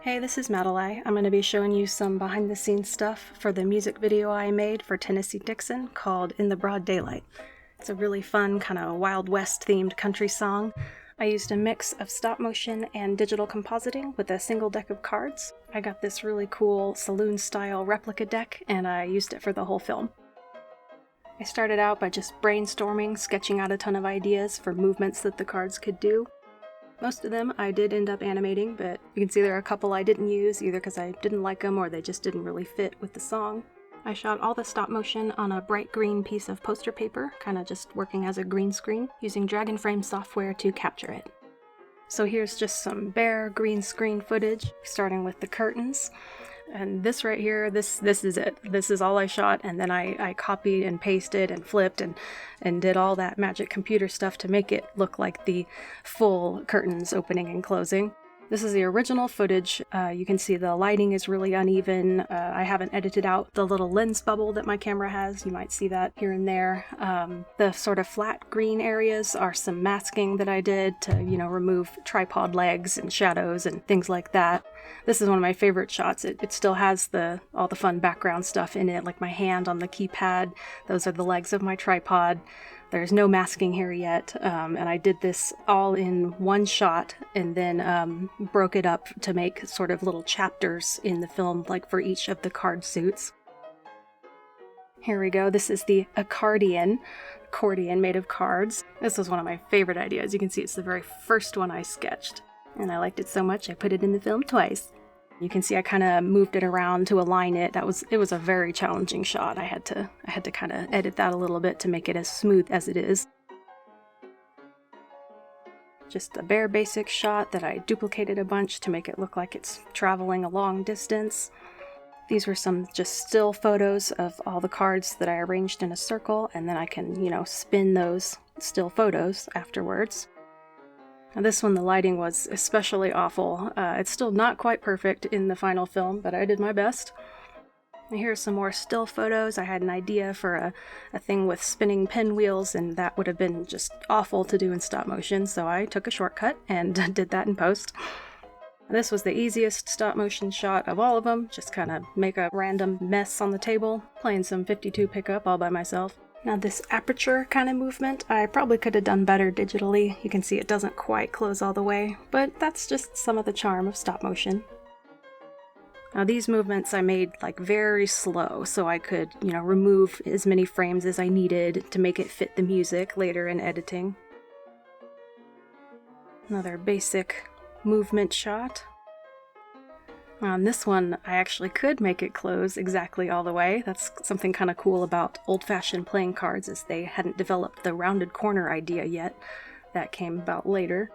Hey, this is Madelei. I'm going to be showing you some behind-the-scenes stuff for the music video I made for Tennessee Dixon called In the Broad Daylight. It's a really fun, kind of Wild West-themed country song. I used a mix of stop-motion and digital compositing with a single deck of cards. I got this really cool saloon-style replica deck, and I used it for the whole film. I started out by just brainstorming, sketching out a ton of ideas for movements that the cards could do. Most of them I did end up animating, but you can see there are a couple I didn't use, either because I didn't like them or they just didn't really fit with the song. I shot all the stop motion on a bright green piece of poster paper, kind of just working as a green screen, using drag and frame software to capture it. So here's just some bare green screen footage, starting with the curtains. And this right here, this is it. This is all I shot, and then I copied and pasted and flipped and did all that magic computer stuff to make it look like the full curtains opening and closing. This is the original footage. You can see the lighting is really uneven. I haven't edited out the little lens bubble that my camera has. You might see that here and there. The sort of flat green areas are some masking that I did to, remove tripod legs and shadows and things like that. This is one of my favorite shots. It still has all the fun background stuff in it, like my hand on the keypad. Those are the legs of my tripod. There's no masking here yet, and I did this all in one shot and then broke it up to make sort of little chapters in the film, like for each of the card suits. Here we go. This is the accordion made of cards. This was one of my favorite ideas. You can see it's the very first one I sketched, and I liked it so much I put it in the film twice. You can see I kind of moved it around to align it. It was a very challenging shot. I had to kind of edit that a little bit to make it as smooth as it is. Just a bare basic shot that I duplicated a bunch to make it look like it's traveling a long distance. These were some just still photos of all the cards that I arranged in a circle, and then I can, spin those still photos afterwards. Now this one, the lighting was especially awful. It's still not quite perfect in the final film, but I did my best. And here's some more still photos. I had an idea for a thing with spinning pinwheels, and that would have been just awful to do in stop motion, so I took a shortcut and did that in post. This was the easiest stop motion shot of all of them. Just kind of make a random mess on the table, playing some 52 pickup all by myself. Now this aperture kind of movement, I probably could have done better digitally. You can see it doesn't quite close all the way, but that's just some of the charm of stop motion. Now these movements I made like very slow, so I could, remove as many frames as I needed to make it fit the music later in editing. Another basic movement shot. On this one, I actually could make it close exactly all the way. That's something kind of cool about old-fashioned playing cards, is they hadn't developed the rounded corner idea yet. That came about later.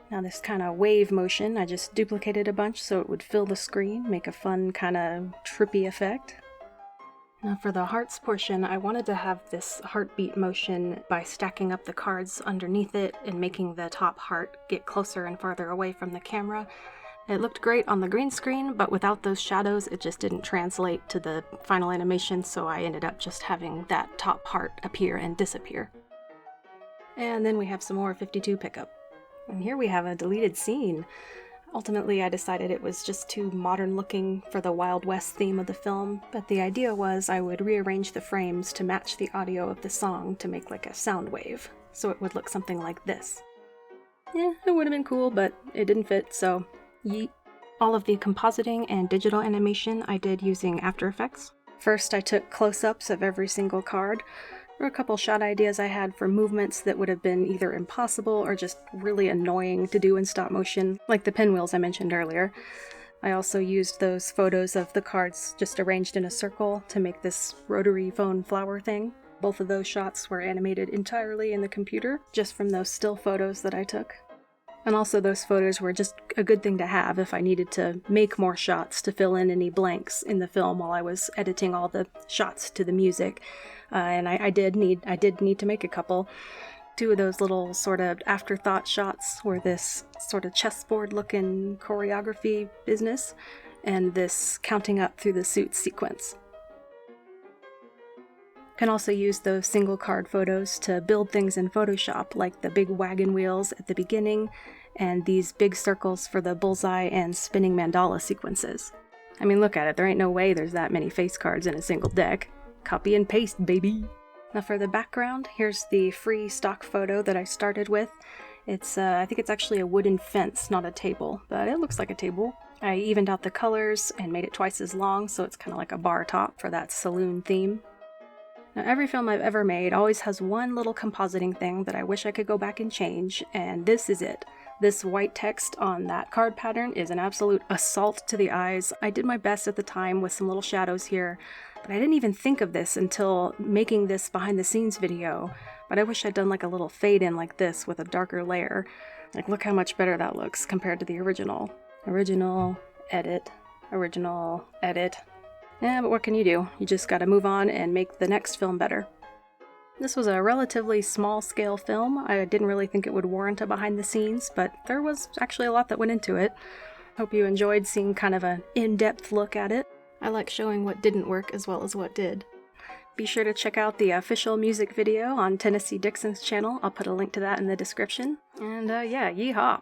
Now this kind of wave motion, I just duplicated a bunch so it would fill the screen, make a fun kind of trippy effect. Now for the hearts portion, I wanted to have this heartbeat motion by stacking up the cards underneath it and making the top heart get closer and farther away from the camera. It looked great on the green screen, but without those shadows, it just didn't translate to the final animation, so I ended up just having that top heart appear and disappear. And then we have some more 52 pickup. And here we have a deleted scene. Ultimately, I decided it was just too modern looking for the Wild West theme of the film, but the idea was I would rearrange the frames to match the audio of the song to make like a sound wave, so it would look something like this. It would have been cool, but it didn't fit, so yeet. All of the compositing and digital animation I did using After Effects. First, I took close-ups of every single card. There were a couple shot ideas I had for movements that would have been either impossible or just really annoying to do in stop motion, like the pinwheels I mentioned earlier. I also used those photos of the cards just arranged in a circle to make this rotary phone flower thing. Both of those shots were animated entirely in the computer, just from those still photos that I took. And also those photos were just a good thing to have if I needed to make more shots to fill in any blanks in the film while I was editing all the shots to the music. And I did need to make a couple. Two of those little sort of afterthought shots were this sort of chessboard-looking choreography business, and this counting up through the suit sequence. Can also use those single card photos to build things in Photoshop, like the big wagon wheels at the beginning, and these big circles for the bullseye and spinning mandala sequences. I mean, look at it, there ain't no way there's that many face cards in a single deck. Copy and paste, baby! Now for the background, here's the free stock photo that I started with. It's, I think it's actually a wooden fence, not a table, but it looks like a table. I evened out the colors and made it twice as long, so it's kind of like a bar top for that saloon theme. Now every film I've ever made always has one little compositing thing that I wish I could go back and change, and this is it. This white text on that card pattern is an absolute assault to the eyes. I did my best at the time with some little shadows here, but I didn't even think of this until making this behind the scenes video. But I wish I'd done like a little fade in like this with a darker layer. Like, look how much better that looks compared to the original. Original, edit, original, edit. Yeah, but what can you do? You just gotta move on and make the next film better. This was a relatively small-scale film. I didn't really think it would warrant a behind the scenes, but there was actually a lot that went into it. Hope you enjoyed seeing kind of an in-depth look at it. I like showing what didn't work as well as what did. Be sure to check out the official music video on Tennessee Dixon's channel. I'll put a link to that in the description. And yeah, yeehaw!